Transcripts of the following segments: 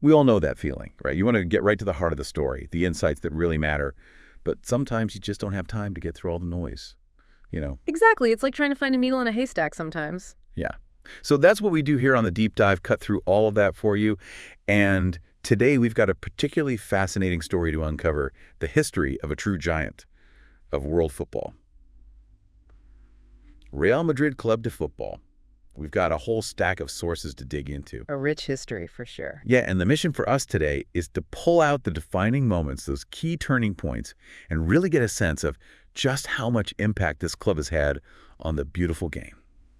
We all know that feeling, right? You want to get right to the heart of the story, the insights that really matter. But sometimes you just don't have time to get through all the noise, you know? Exactly. It's like trying to find a needle in a haystack sometimes. Yeah. So that's what we do here on the Deep Dive, cut through all of that for you. And today we've got a particularly fascinating story to uncover, the history of a true giant of world football. Real Madrid Club de Football. We've got a whole stack of sources to dig into. A rich history, for sure. Yeah, and the mission for us today is to pull out the defining moments, those key turning points, and really get a sense of just how much impact this club has had on the beautiful game.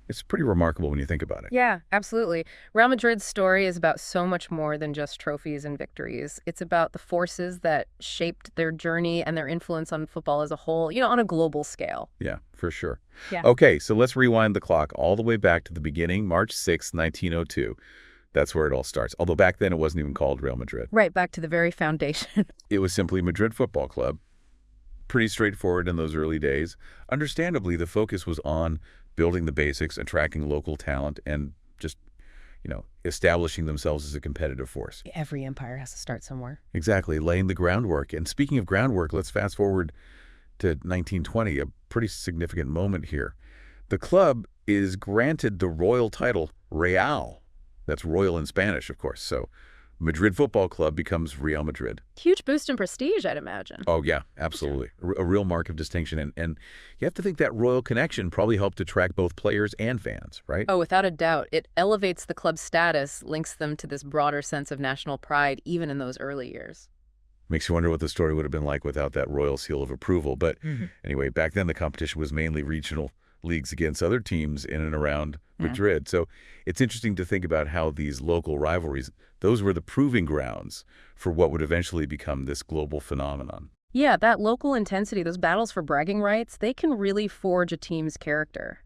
It's pretty remarkable when you think about it. Yeah, absolutely. Real Madrid's story is about so much more than just trophies and victories. It's about the forces that shaped their journey and their influence on football as a whole, on a global scale. Yeah, for sure. Yeah. Okay, so let's rewind the clock all the way back to the beginning, March 6, 1902. That's where it all starts. Although back then it wasn't even called Real Madrid. Right, back to the very foundation. It was simply Madrid Football Club. Pretty straightforward in those early days. Understandably, the focus was on building the basics, attracting local talent, and just, establishing themselves as a competitive force. Every empire has to start somewhere. Exactly, laying the groundwork. And speaking of groundwork, let's fast forward to 1920, a pretty significant moment here. The club is granted the royal title Real. That's royal in Spanish, of course. So Madrid Football Club becomes Real Madrid. Huge boost in prestige, I'd imagine. Oh, yeah, absolutely. A real mark of distinction. And you have to think that royal connection probably helped attract both players and fans, right? Oh, without a doubt. It elevates the club's status, links them to this broader sense of national pride, even in those early years. Makes you wonder what the story would have been like without that royal seal of approval. But anyway, back then the competition was mainly regional leagues against other teams in and around Madrid. So it's interesting to think about how these local rivalries, those were the proving grounds for what would eventually become this global phenomenon. Yeah, that local intensity, those battles for bragging rights, they can really forge a team's character.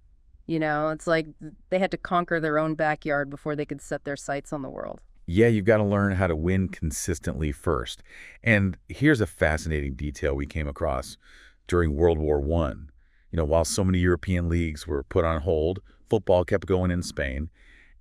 It's like they had to conquer their own backyard before they could set their sights on the world. Yeah, you've got to learn how to win consistently first. And here's a fascinating detail we came across during World War I. While so many European leagues were put on hold, football kept going in Spain,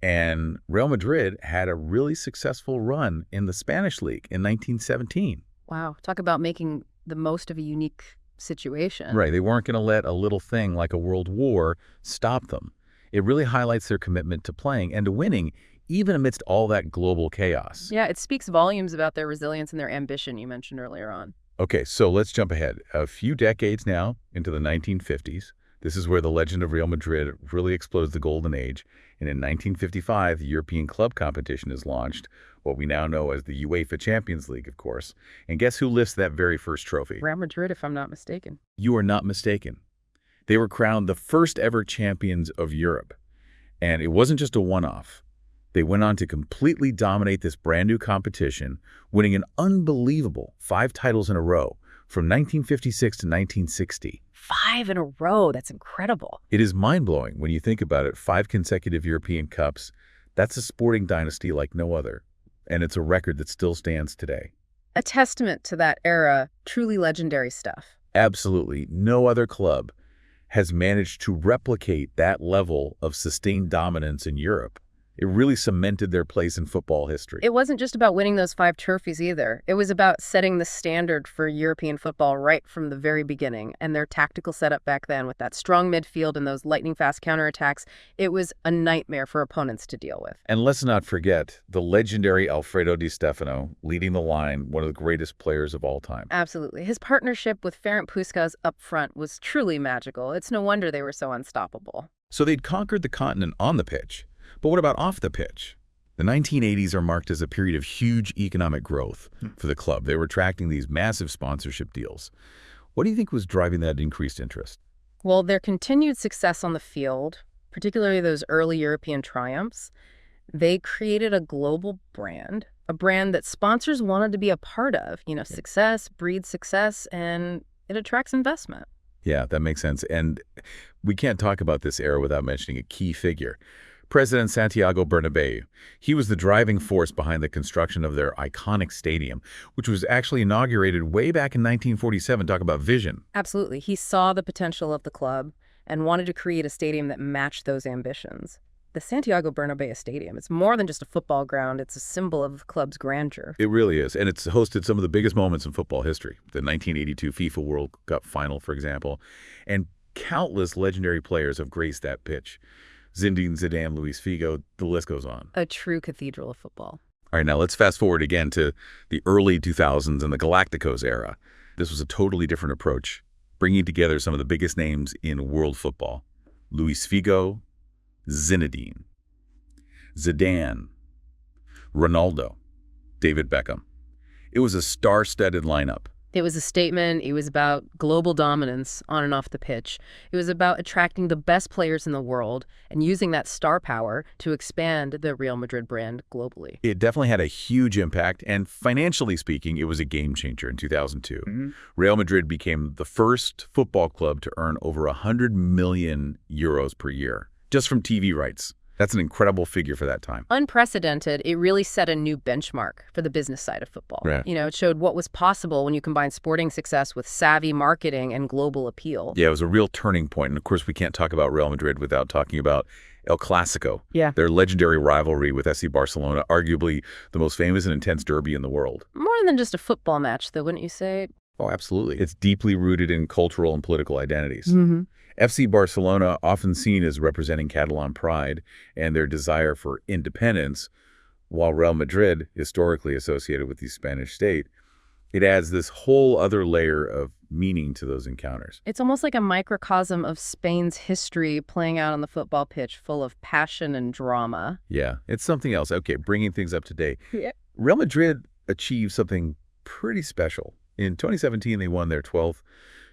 and Real Madrid had a really successful run in the Spanish league in 1917. Wow, talk about making the most of a unique situation. Right, they weren't going to let a little thing like a world war stop them. It really highlights their commitment to playing and to winning, even amidst all that global chaos. Yeah, it speaks volumes about their resilience and their ambition you mentioned earlier on. Okay, so let's jump ahead. A few decades now into the 1950s. This is where the legend of Real Madrid really explodes the golden age. And in 1955, the European club competition is launched, what we now know as the UEFA Champions League, of course. And guess who lifts that very first trophy? Real Madrid, if I'm not mistaken. You are not mistaken. They were crowned the first ever champions of Europe. And it wasn't just a one-off. They went on to completely dominate this brand new competition, winning an unbelievable 5 titles in a row from 1956 to 1960. 5 in a row. That's incredible. It is mind-blowing when you think about it. 5 consecutive European Cups. That's a sporting dynasty like no other. And it's a record that still stands today. A testament to that era. Truly legendary stuff. Absolutely. No other club has managed to replicate that level of sustained dominance in Europe. It really cemented their place in football history. It wasn't just about winning those 5 trophies either. It was about setting the standard for European football right from the very beginning. And their tactical setup back then with that strong midfield and those lightning-fast counterattacks, it was a nightmare for opponents to deal with. And let's not forget the legendary Alfredo Di Stefano leading the line, one of the greatest players of all time. Absolutely. His partnership with Ferenc Puskás up front was truly magical. It's no wonder they were so unstoppable. So they'd conquered the continent on the pitch. But what about off the pitch? The 1980s are marked as a period of huge economic growth for the club. They were attracting these massive sponsorship deals. What do you think was driving that increased interest? Well, their continued success on the field, particularly those early European triumphs, they created a global brand, a brand that sponsors wanted to be a part of. Success breeds success, and it attracts investment. Yeah, that makes sense. And we can't talk about this era without mentioning a key figure. President Santiago Bernabeu. He was the driving force behind the construction of their iconic stadium, which was actually inaugurated way back in 1947. Talk about vision. Absolutely. He saw the potential of the club and wanted to create a stadium that matched those ambitions. The Santiago Bernabeu Stadium, it's more than just a football ground. It's a symbol of the club's grandeur. It really is, and it's hosted some of the biggest moments in football history. The 1982 FIFA World Cup final, for example, and countless legendary players have graced that pitch. Zinedine Zidane, Luis Figo, the list goes on. A true cathedral of football. All right, now let's fast forward again to the early 2000s and the Galacticos era. This was a totally different approach, bringing together some of the biggest names in world football. Luis Figo, Zinedine, Zidane, Ronaldo, David Beckham. It was a star-studded lineup. It was a statement. It was about global dominance on and off the pitch. It was about attracting the best players in the world and using that star power to expand the Real Madrid brand globally. It definitely had a huge impact, and financially speaking, it was a game changer in 2002. Real Madrid became the first football club to earn over 100 million euros per year, just from TV rights. That's an incredible figure for that time. Unprecedented. It really set a new benchmark for the business side of football. Right. It showed what was possible when you combine sporting success with savvy marketing and global appeal. Yeah, it was a real turning point. And of course, we can't talk about Real Madrid without talking about El Clásico. Yeah. Their legendary rivalry with FC Barcelona, arguably the most famous and intense derby in the world. More than just a football match, though, wouldn't you say? Oh, absolutely. It's deeply rooted in cultural and political identities. FC Barcelona, often seen as representing Catalan pride and their desire for independence, while Real Madrid, historically associated with the Spanish state, it adds this whole other layer of meaning to those encounters. It's almost like a microcosm of Spain's history playing out on the football pitch, full of passion and drama. Yeah, it's something else. Okay, bringing things up to date. Yeah. Real Madrid achieved something pretty special. In 2017, they won their 12th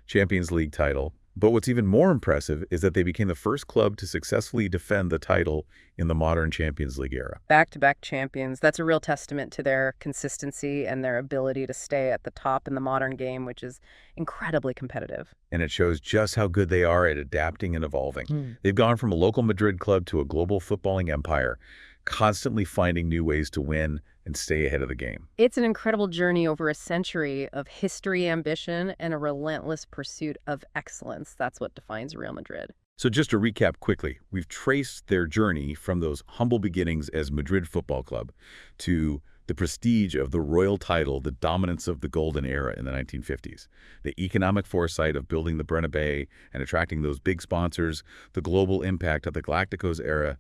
Champions League title. But what's even more impressive is that they became the first club to successfully defend the title in the modern Champions League era. Back-to-back champions. That's a real testament to their consistency and their ability to stay at the top in the modern game, which is incredibly competitive. And it shows just how good they are at adapting and evolving. They've gone from a local Madrid club to a global footballing empire, constantly finding new ways to win and stay ahead of the game. It's an incredible journey over a century of history, ambition, and a relentless pursuit of excellence. That's what defines Real Madrid. So just to recap quickly, we've traced their journey from those humble beginnings as Madrid Football Club to the prestige of the royal title, the dominance of the golden era in the 1950s, the economic foresight of building the Bernabeu and attracting those big sponsors, the global impact of the Galacticos era,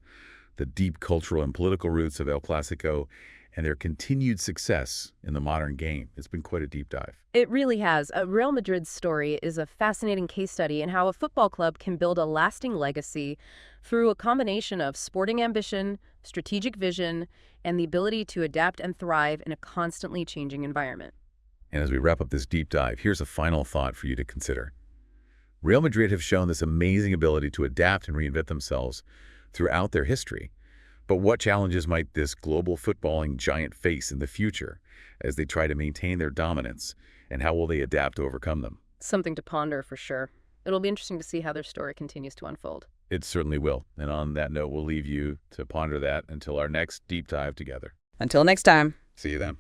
the deep cultural and political roots of El Clásico, and their continued success in the modern game. It's been quite a deep dive. It really has. Real Madrid's story is a fascinating case study in how a football club can build a lasting legacy through a combination of sporting ambition, strategic vision, and the ability to adapt and thrive in a constantly changing environment. And as we wrap up this deep dive, here's a final thought for you to consider. Real Madrid have shown this amazing ability to adapt and reinvent themselves throughout their history. But what challenges might this global footballing giant face in the future as they try to maintain their dominance, and how will they adapt to overcome them? Something to ponder for sure. It'll be interesting to see how their story continues to unfold. It certainly will. And on that note, we'll leave you to ponder that until our next deep dive together. Until next time. See you then.